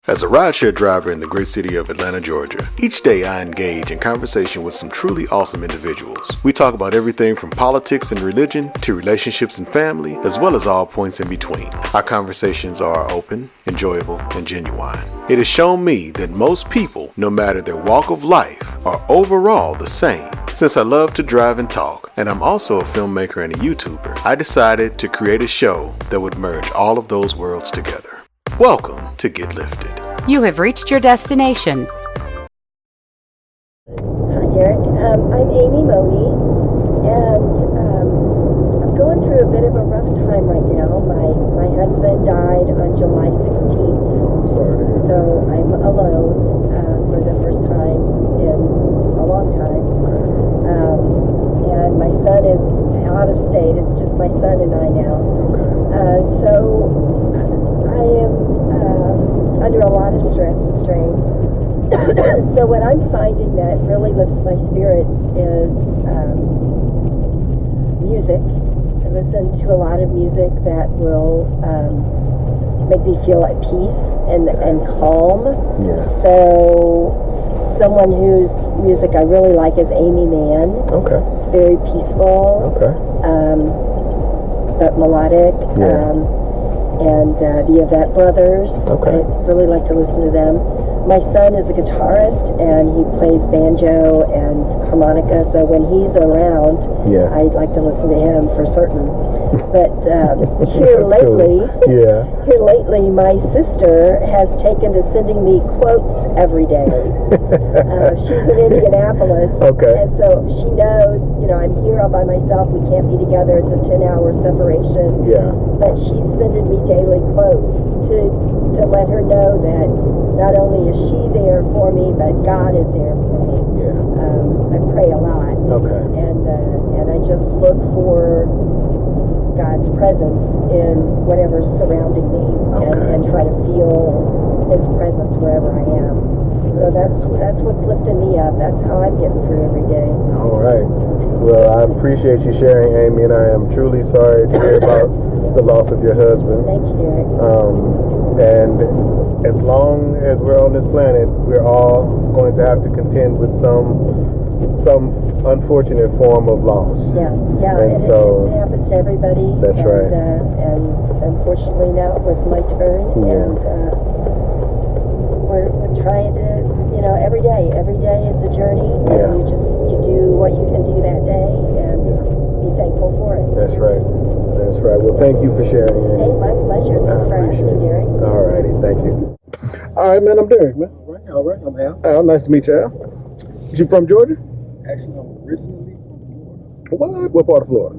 As a rideshare driver in the great city of Atlanta, Georgia, each day I engage in conversation with some truly awesome individuals. We talk about everything from politics and religion to relationships and family, as well as all points in between. Our conversations are open, enjoyable, and genuine. It has shown me that most people, no matter their walk of life, are overall the same. Since I love to drive and talk, and I'm also a filmmaker and a YouTuber, I decided to create a show that would merge all of those worlds together. Welcome to Get Lifted. You have reached your destination. Hi, Derek. I'm Amy Money, and I'm going through a bit of a rough time right now. My husband died on July 16th. Sorry. So I'm alone for the first time in a long time. And my son is out of state. It's just my son and I now. So I am under a lot of stress and strain. So what I'm finding that really lifts my spirits is music. I listen to a lot of music that will make me feel at peace and calm. Yeah. So someone whose music I really like is Amy Mann. Okay. It's very peaceful. Okay. But melodic. Yeah. And the Yvette Brothers. Okay. I really like to listen to them. My son is a guitarist, and he plays banjo and harmonica, so when he's around, Yeah. I like to listen to him for certain. But here That's lately, cool. Yeah. here lately, my sister has taken to sending me quotes every day. She's in Indianapolis, Okay. and so she knows, I'm here all by myself. We can't be together. It's a 10-hour separation. Yeah. But she's sending me daily quotes to let her know that not only is she there for me, but God is there for me. Yeah. I pray a lot. Okay. And I just look for God's presence in whatever's surrounding me, Okay. and try to feel His presence wherever I am. So that's what's lifting me up. That's how I'm getting through every day. All right. Well, I appreciate you sharing, Amy, and I am truly sorry to hear about the loss of your husband. Thank you, Derek. And as long as we're on this planet, we're all going to have to contend with some unfortunate form of loss. Yeah, And it happens to everybody. That's right. And unfortunately now it was my turn, Yeah. and we're trying to, every day is a journey, Yeah. and you do what you can do that day, and be thankful for it. That's right. That's right. Well, thank you for sharing, Amy. Hey, my pleasure. Thanks for asking, Derek. All righty. Thank you. All right, man. I'm Derek, man. All right, I'm Al. Al, nice to meet you, Al. You from Georgia? Actually, I'm originally from Florida. What part of Florida?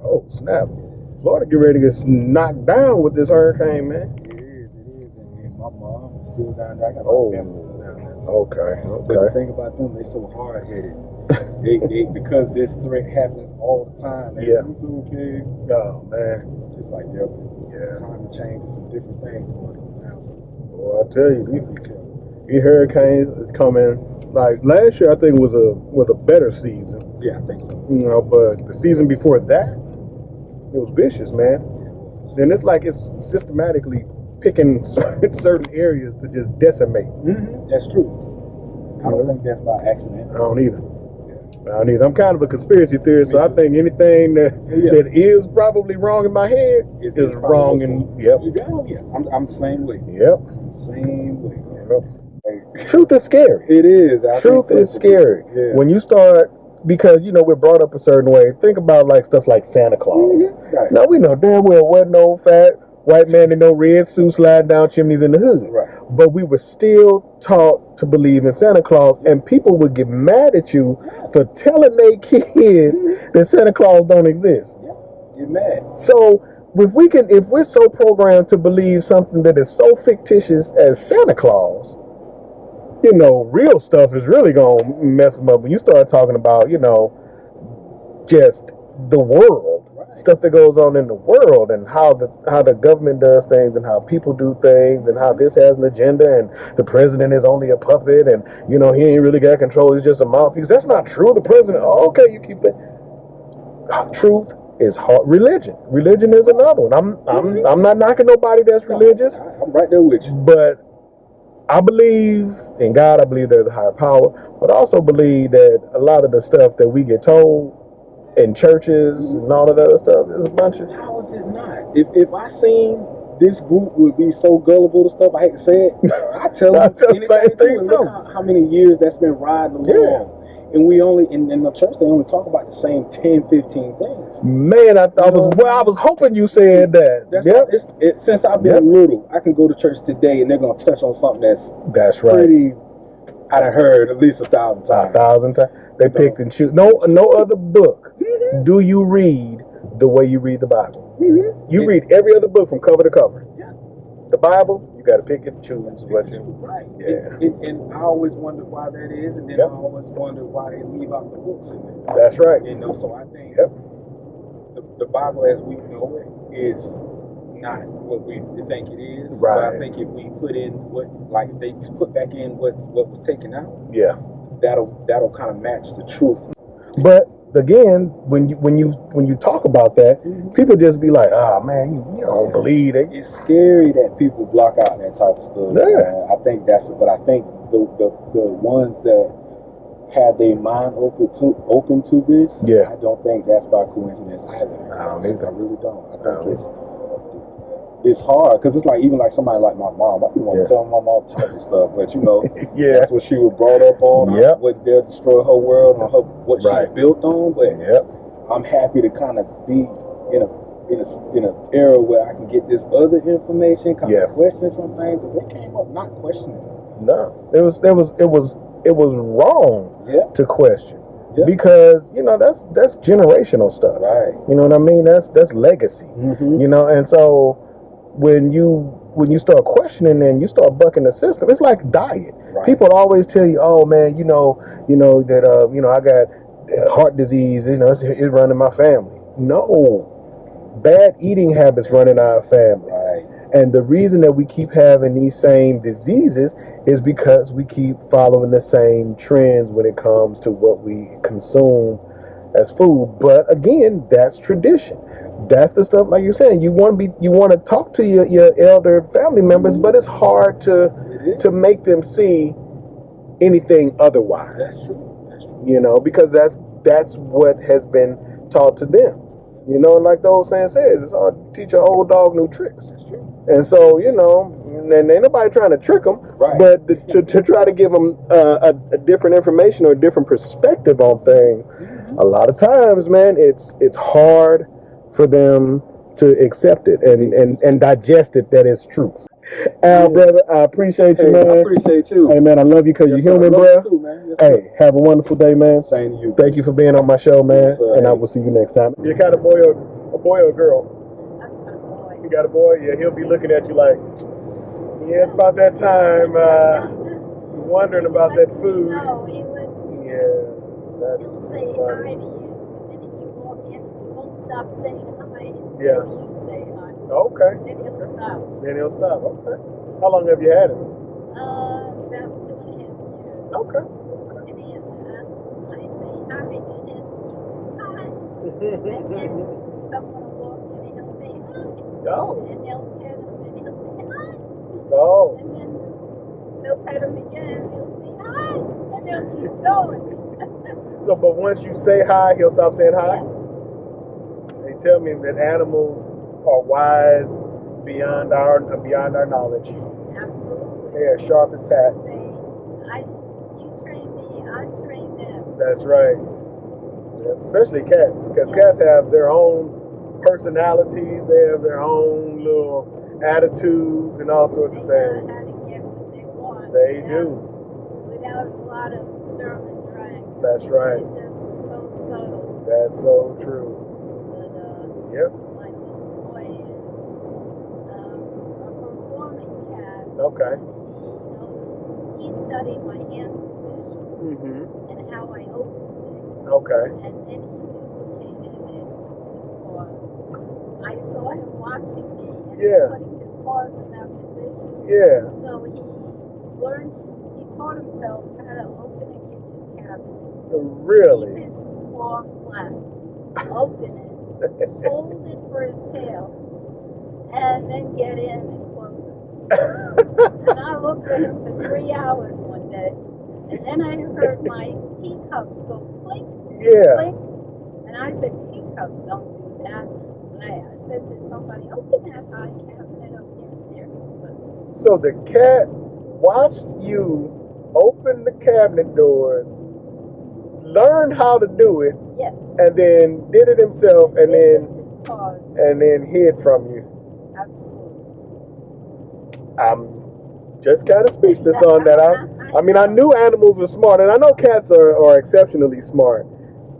Oh, snap. Florida get ready to get knocked down with this hurricane, man. It is. And my mom is still down there. I got Oh. my family still down there. Okay. But the thing about them, they so hard-headed. they because this threat happens all the time. They, Yeah. It's okay. Oh, man. It's like, yep, Yeah. climate change and some different things going on now. So, Well, I tell you, be careful. these hurricanes is coming. Like last year, I think was a better season. Yeah, I think so. But the season before that, it was vicious, man. And it's like it's systematically picking certain areas to just decimate. Mm-hmm. That's true. I don't think that's by accident. I don't either. I'm kind of a conspiracy theorist, so I think anything that is probably wrong in my head is wrong in. Yep. Yeah, I'm the same way. Yep. Same way. Yep. Truth is scary. It is. Truth is scary. Yeah. When you start, because we're brought up a certain way. Think about like stuff like Santa Claus. Mm-hmm. Right. Now we know damn well wasn't no fat white man in no red suit sliding down chimneys in the hood. Right. But we were still taught to believe in Santa Claus, and people would get mad at you for telling their kids that Santa Claus don't exist. Yeah. You're mad. So if we're so programmed to believe something that is so fictitious as Santa Claus, real stuff is really gonna mess them up. When you start talking about, just the world. Stuff that goes on in the world, and how the government does things, and how people do things, and how this has an agenda, and the president is only a puppet, and he ain't really got control. He's just a mouthpiece. That's not true. The president. Oh, okay, you keep that. Truth is hard. Religion is another one. I'm not knocking nobody that's religious. I'm right there with you. But I believe in God. I believe there's a higher power. But I also believe that a lot of the stuff that we get told in churches and all of that other stuff is a bunch of. How is it not? If I seen this group would be so gullible to stuff, I hate to say it, I tell them the same thing too. Look how many years that's been riding along. Yeah. And we only, in the church, they only talk about the same 10, 15 things. Man, I was hoping you said that. That's since I've been little, I can go to church today and they're going to touch on something that's right. Pretty, I done heard at least 1,000 times. 1,000 times. They picked and choose. No other book do you read the way you read the Bible. You read every other book from cover to cover. Yeah. The Bible, you got to pick and choose what you. Right. Yeah. And I always wondered why that is, and then I always wondered why they leave out the books in there. That's right. So I think the Bible as we know it is not what we think it is. Right. But I think if we put in if they put back in what was taken out, that'll kind of match the truth. But again, when you talk about that, people just be like, "Ah, man, you don't believe it." It's scary that people block out that type of stuff. Yeah. I think the ones that have their mind open to this, I don't think that's by coincidence either. I don't either. I really don't. I think it's hard because it's even like somebody like my mom. I don't want to tell my mom all type of stuff, but that's what she was brought up on. What they'll destroy her world and what she's built on. But I'm happy to kind of be in an era where I can get this other information, kind of question some things. But they came up not questioning. No, it was wrong to question. Yeah. Because that's generational stuff, right? You know what I mean? That's legacy, and so when you start questioning and you start bucking the system, it's like diet. Right. People always tell you, "Oh man, that I got heart disease. It's running my family." No, bad eating habits running our family. Right. And the reason that we keep having these same diseases is because we keep following the same trends when it comes to what we consume as food. But again, that's tradition. That's the stuff, like you're saying, you want to talk to your elder family members, but it's hard to make them see anything otherwise. That's true. Because that's what has been taught to them. Like the old saying says, it's hard to teach an old dog new tricks. That's true. And so, and ain't nobody trying to trick them, right. But to try to give them a different information or a different perspective on things, a lot of times, man, it's hard for them to accept it and digest it that it's truth. Al, brother, I appreciate you, man. I appreciate you. Hey, man, I love you because you're human, bro. You too, man. Yes, hey, have a wonderful day, man. Same to you. Thank you for being on my show, man. Yes, sir. And I will see you next time. You got a boy or a girl? You got a boy? Yeah, he'll be looking at you like, yeah, it's about that time. He's wondering about that food. No, he would. Yeah, that is He'll too say funny. hi to you, and then you walk in, he won't stop saying hi until Yeah. you say hi. Okay. Then he'll stop. Then he'll stop. Okay. How long have you had him? About 2.5 years. Okay. And he I say hi to him, he says hi. And then someone will walk in and he'll say hi. Oh. And they'll pet him and he'll say hi. Oh. And then they'll pet him again and he'll say hi. And they'll keep going. So, but once you say hi, he'll stop saying hi? Yes. They tell me that animals are wise beyond our knowledge. Absolutely. They are sharp as tacks. You train me, I train them. That's right. Yes, especially cats, because cats have their own personalities. They have their own little attitudes and all sorts of They know things. how to get what they want. They do. Without a lot of stir and drag. That's right. They're just so subtle. That's so true. But Yep. my little boy is a performing cat. Okay. He studied my hand position Mm-hmm. and how I open things. Okay. And then he duplicated it with his paws. I saw him watching me and putting his paws in that position. Yeah. So he taught himself how to open a kitchen cabinet. Really? Keep his paw flat. Open it. hold it for his tail, and then get in and close it. And I looked at him for 3 hours one day, and then I heard my teacups go clink, clink. And I said, teacups don't do that. And I said to somebody, open that high cabinet up there. So the cat watched you open the cabinet doors, learned how to do it, yes, and then did it himself, and then hid from you. Absolutely. I'm just kind of speechless on that. I mean, I knew animals were smart, and I know cats are exceptionally smart,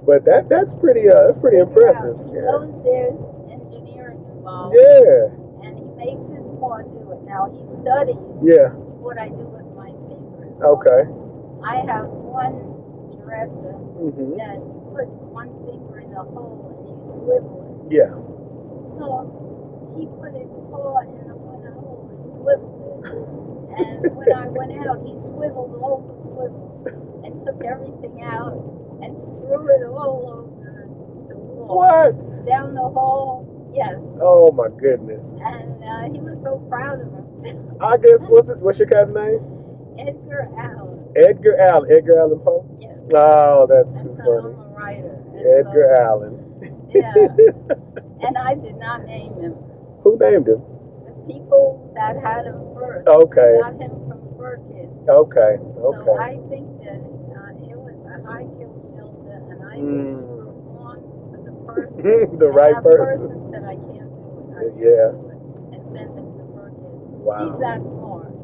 but that's pretty impressive. He knows there's engineering involved. Yeah. And he makes his paw do it. Now he studies what I do with my fingers. Okay. I have one dresser that put one finger in the hole and you swivel it. Yeah. So he put his paw in the one hole and swiveled it. And when I went out, he swiveled all the swivel and took everything out and screwed it all over the floor. What? Down the hall. Yes. Oh my goodness. And he was so proud of himself. I guess what's your cat's name? Edgar Allen. Edgar Allen. Edgar Allen Poe? Yes. Oh, that's too funny. I'm a writer. Edgar Allen. Yeah. And I did not name him. Who named him? The people that had him first. Okay. Got him from Perkins. Okay. So I think that it was a high kill shelter, and I think one for the person. The right person. That person said, I can't do it. I can't do it, and sent him to Perkins. Wow. He's that smart.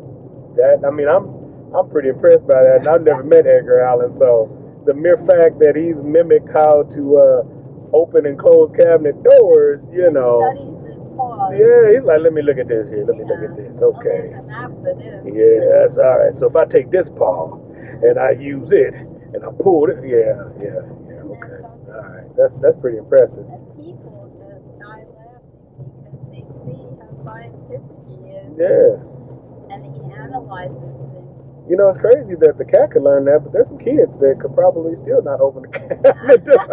I'm pretty impressed by that. And I've never met Edgar Allen, so the mere fact that he's mimicked how to open and close cabinet doors, you know. He studies his paws. Yeah, he's like, let me look at this here. Let me look at this. Okay. Well, there's an app for this. Yeah, that's all right. So if I take this paw and I use it and I pull it, okay. All right, that's pretty impressive. And people just die laughing because they see how scientific he is. Yeah. And he analyzes things. You know, it's crazy that the cat could learn that, but there's some kids that could probably still not open the cabinet door.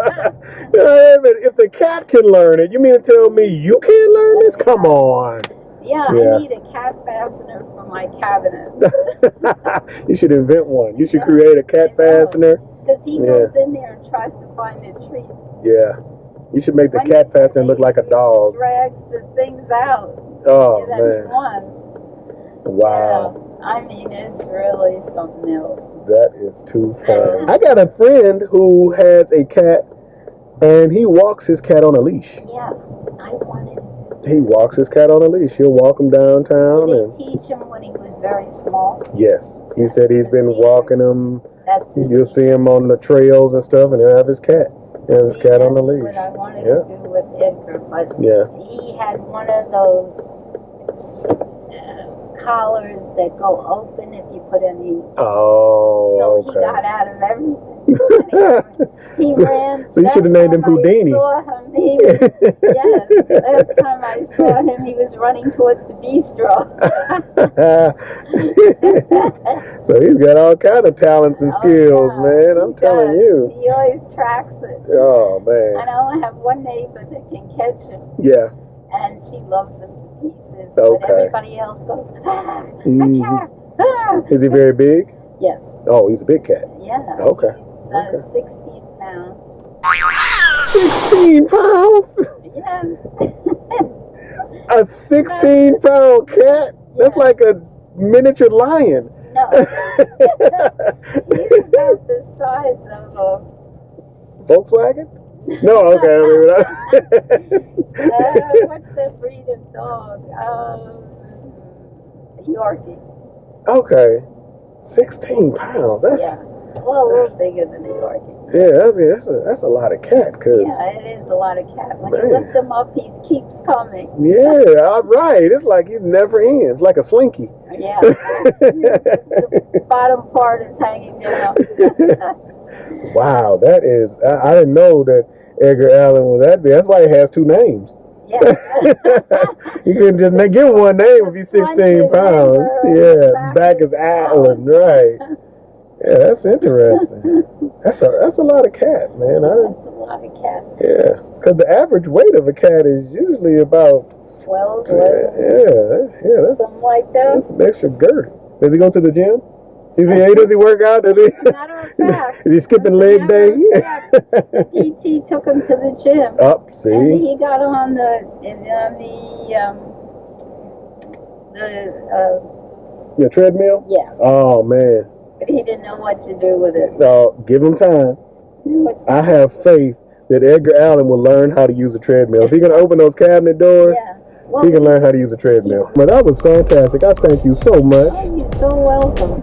If the cat can learn it, you mean to tell me you can't learn this? Come on. Yeah, I need a cat fastener for my cabinet. You should invent one. You should create a cat fastener. Because he goes in there and tries to find the treats. Yeah. You should make the cat fastener look like a dog. Drags the things out. Oh, that man. he wants. Wow. Yeah. I mean, it's really something else. That is too funny. I got a friend who has a cat, and he walks his cat on a leash. Yeah, I wanted to. He walks his cat on a leash. He'll walk him downtown. Did he teach him when he was very small? Yes. He said he's been walking him. You'll see him on the trails and stuff, and he'll have his cat. He'll have his cat on the leash. That's what I wanted to do with Edgar, but he had one of those collars that go open if you put any. Oh, so he got out of everything. He ran. So you should have named him Houdini. Last time I saw him, he was running towards the bistro. So he's got all kind of talents and skills, man. I'm telling you. He always tracks it. Oh, man. And I only have one neighbor that can catch him. Yeah. And she loves him to pieces. Okay. But everybody else goes, a cat. Is he very big? Yes. Oh, he's a big cat. Yeah. Okay. He's 16 pounds. 16 pounds? Yes. A 16-pound cat? That's like a miniature lion. No. He's about the size of a Volkswagen? No, okay. What's the breed of dog? Yorkie. Okay. 16 pounds. That's well, a little bigger than a Yorkie. Yeah, that's a lot of cat. Yeah, it is a lot of cat. When you lift him up, he keeps coming. Yeah, right. It's like he never ends, like a slinky. Yeah. The bottom part is hanging down. Wow, that is. I didn't know that Edgar Allen was that big. That's why he has two names. Yeah. You couldn't just give him one name if he's 16 pounds. Yeah, back is Allen, right. Yeah, that's interesting. That's a lot of cat, man. That's a lot of cat. Yeah, because the average weight of a cat is usually about 12, 11. Yeah, Something like that. That's some extra girth. Does he go to the gym? Does he work out? Does he? As a matter of fact. Is he skipping leg day? The PT took him to the gym. Up, see. And he got on the treadmill? Yeah. Oh, man. But he didn't know what to do with it. No, give him time. I have faith that Edgar Allen will learn how to use a treadmill. If he can open those cabinet doors, he can learn how to use a treadmill. But that was fantastic. I thank you so much. Oh, you're so welcome.